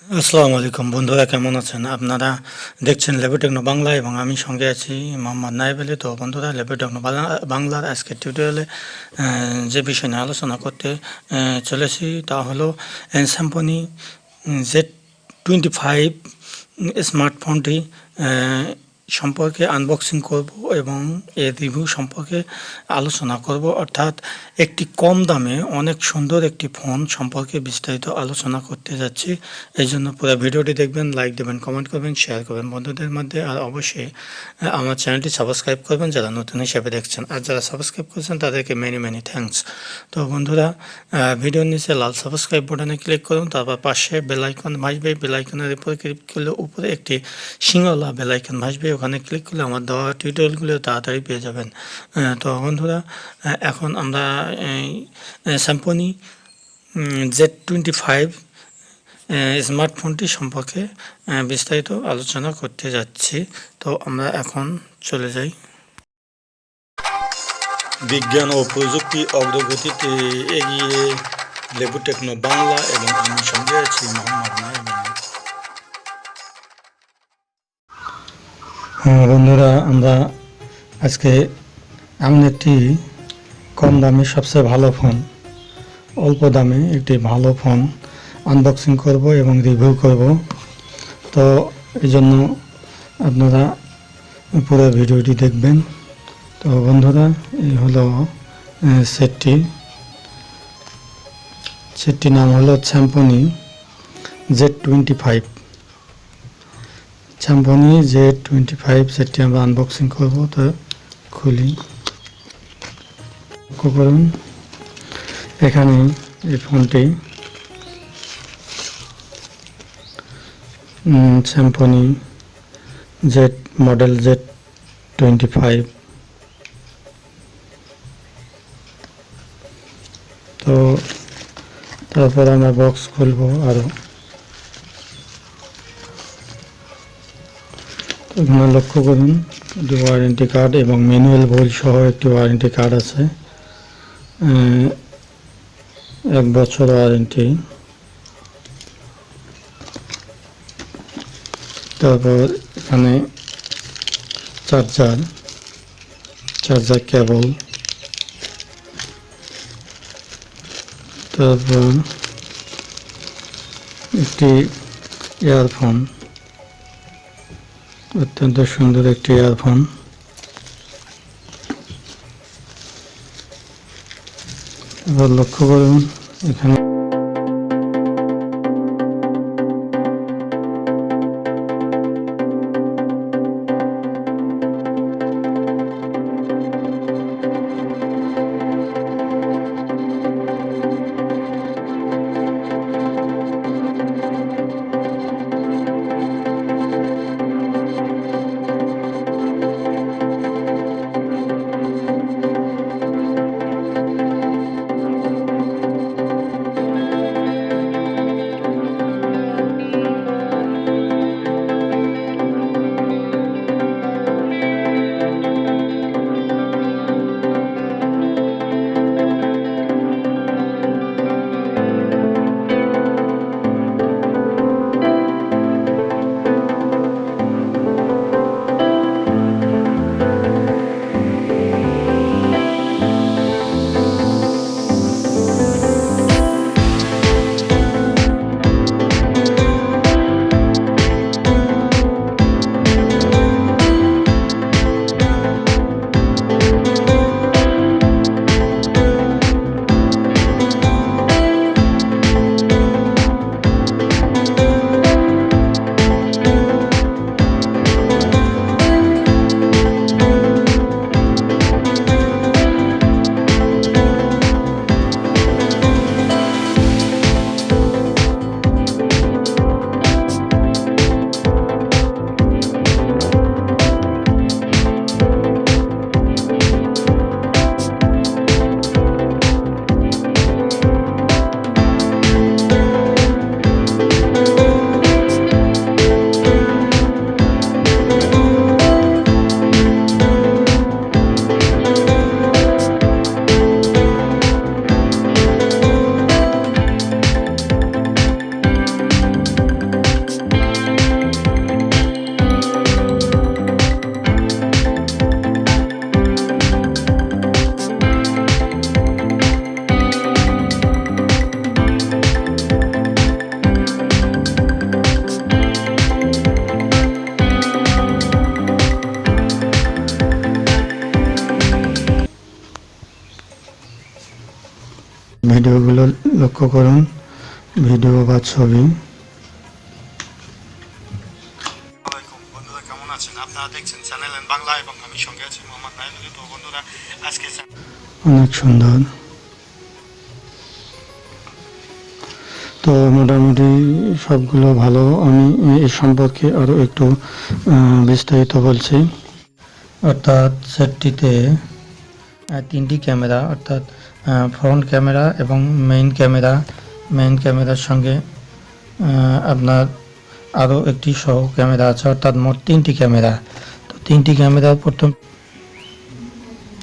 আসসালামু আলাইকুম বন্ধুরা, কেমন আছেন আপনারা? দেখছেন লেবু টেকনো বাংলা এবং আমি সঙ্গে আছি মোহাম্মদ নাইব আলী। তো বন্ধুরা, লেবু টেকনো বাংলার আজকের টিউটোরিয়ালে যে বিষয় নিয়ে আলোচনা করতে চলেছি তা হলো স্যামসং Z25 স্মার্টফোনটি সম্পর্কে আনবক্সিং করব এবং এর রিভিউ সম্পর্কে আলোচনা করব, অর্থাৎ একটি কম দামে অনেক সুন্দর একটি ফোন সম্পর্কে বিস্তারিত আলোচনা করতে যাচ্ছি। এই জন্য পুরো ভিডিওটি দেখবেন, লাইক দেবেন, কমেন্ট করবেন, শেয়ার করবেন বন্ধুদের মধ্যে, আর অবশ্যই আমার চ্যানেলটি সাবস্ক্রাইব করবেন যারা নতুন হিসেবে দেখছেন, আর যারা সাবস্ক্রাইব করেছেন তাদেরকে মেনি মেনি থ্যাঙ্কস। তো বন্ধুরা, ভিডিওর নিচে লাল সাবস্ক্রাইব বাটনে ক্লিক করুন, তারপর পাশে বেল আইকন ভাসবে, বেল আইকনের উপরে ক্লিক করলে উপরে একটি সিংহলা বেল আইকন ভাসবে, ওখানে ক্লিক করলে আমার দেওয়া টিউটোরিয়ালগুলো তাড়াতাড়ি পেয়ে যাবেন। তো বন্ধুরা, এখন আমরা স্যামসং Z25 স্মার্টফোনটি সম্পর্কে বিস্তারিত আলোচনা করতে যাচ্ছি। তো আমরা এখন চলে যাই। বিজ্ঞান ও প্রযুক্তি অগ্রগতিতে এগিয়ে লেবু টেকনো বাংলা এবং আমি সঙ্গে আছি মোহাম্মদ নাইম। বন্ধুরা, আমরা আজকে এমন একটি কম দামে সবচেয়ে ভালো ফোন, অল্প দামে একটি ভালো ফোন আনবক্সিং করব এবং রিভিউ করব। তো এই জন্য আপনারা পুরো ভিডিওটি দেখবেন। তো বন্ধুরা, এই হলো সেটটির নাম হলো স্যামসং Z25। স্যামসং Z25 সেটটি আমরা আনবক্সিং করব। তো খুলি, লক্ষ্য করুন এখানে এই ফোনটি স্যামসং জেড মডেল Z25। তো তারপর আমরা বক্স খুলব আরও। এখানে লক্ষ্য করুন একটি ওয়ারেন্টি কার্ড এবং ম্যানুয়াল বই সহ একটি ওয়ারেন্টি কার্ড আছে, 1 বছর ওয়ারেন্টি। তারপর এখানে চার্জার কেবল, তারপর একটি ইয়ারফোন, অত্যন্ত সুন্দর একটি ইয়ারফোন। এবার লক্ষ্য করুন এখানে লক্ষ্য করুন, ভিডিও বা ছবি। বন্ধুরা কেমন আছেন? আপনারা দেখছেন চ্যানেল এন বাংলা এবং আমি সঙ্গে আছি মোহাম্মদ নাইমুল। তো বন্ধুরা আজকে অনেক সুন্দর। তো মোটামুটি সবগুলো ভালো। আমি এই সম্পর্কে আরও একটু বিস্তারিত বলছি। অর্থাৎ সেটটিতে তিনটি ক্যামেরা, অর্থাৎ ফ্রন্ট ক্যামেরা এবং মেইন ক্যামেরার সঙ্গে আপনার আরও একটি সহ ক্যামেরা আছে, অর্থাৎ মোট তিনটি ক্যামেরা। তো তিনটি ক্যামেরার প্রথম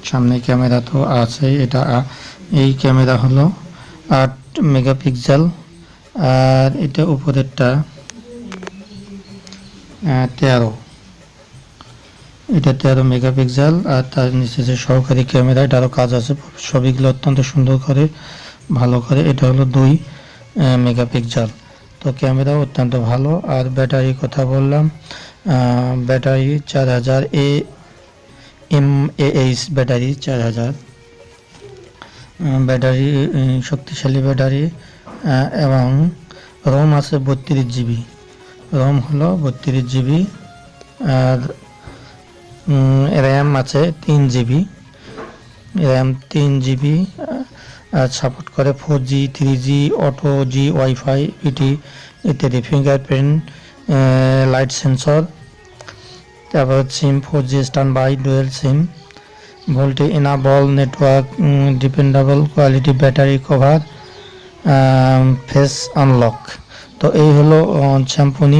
সামনে ক্যামেরা তো আছে, এটা এই ক্যামেরা হলো 8 মেগাপিক্সেল, আর এটা উপরেরটা 13, এটা 13 মেগাপিক্সেল। আর তার নিচে যে সহকারী ক্যামেরা, এটারও কাজ আছে, ছবিগুলো অত্যন্ত সুন্দর করে ভালো করে। এটা হলো 2 মেগাপিক্সেল। তো ক্যামেরাও অত্যন্ত ভালো। আর ব্যাটারির কথা বললাম, ব্যাটারি 4000 mAh ব্যাটারি, 4000 ব্যাটারি, শক্তিশালী ব্যাটারি। এবং রোম আছে 32 জিবি, রোম হলো 32 জিবি। আর র্যাম আছে 3 জিবি, র্যাম 3 জিবি। সাপোর্ট করে 4G 3G অটো জি ওয়াইফাই এটি ইত্যাদি, ফিঙ্গারপ্রিন্ট, লাইট সেন্সর। তারপর SIM 4G standby, dual SIM, voltage enable, network dependable, quality, battery cover, face unlock. তো এই হলো স্যামসং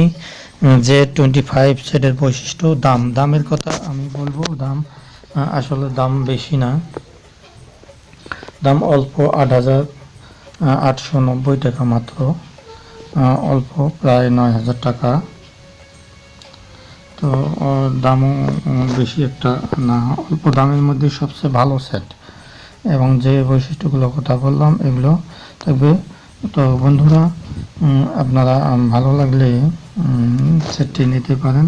Z25 সেটের বৈশিষ্ট্য। দামের কথা আমি বলবো, দাম আসলে দাম বেশি না, দাম অল্প, 8,890 টাকা মাত্র, অল্প, প্রায় 9,000 টাকা। তো দামও বেশি একটা না, অল্প দামের মধ্যে সবচেয়ে ভালো সেট, এবং যে বৈশিষ্ট্যগুলো কথা বললাম এগুলো থাকবে। তো বন্ধুরা আপনারা ভালো লাগলে সেটটি নিতে পারেন।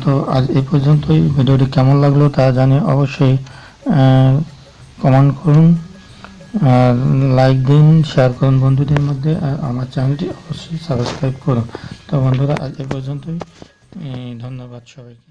তো আজ এই পর্যন্তই। ভিডিওটি কেমন লাগলো তা জানিয়ে অবশ্যই কমেন্ট করুন, লাইক দিন, শেয়ার করুন বন্ধুদের মধ্যে, আর আমার চ্যানেলটি অবশ্যই সাবস্ক্রাইব করুন। তো বন্ধুরা আজ এই পর্যন্তই, ধন্যবাদ সবাইকে।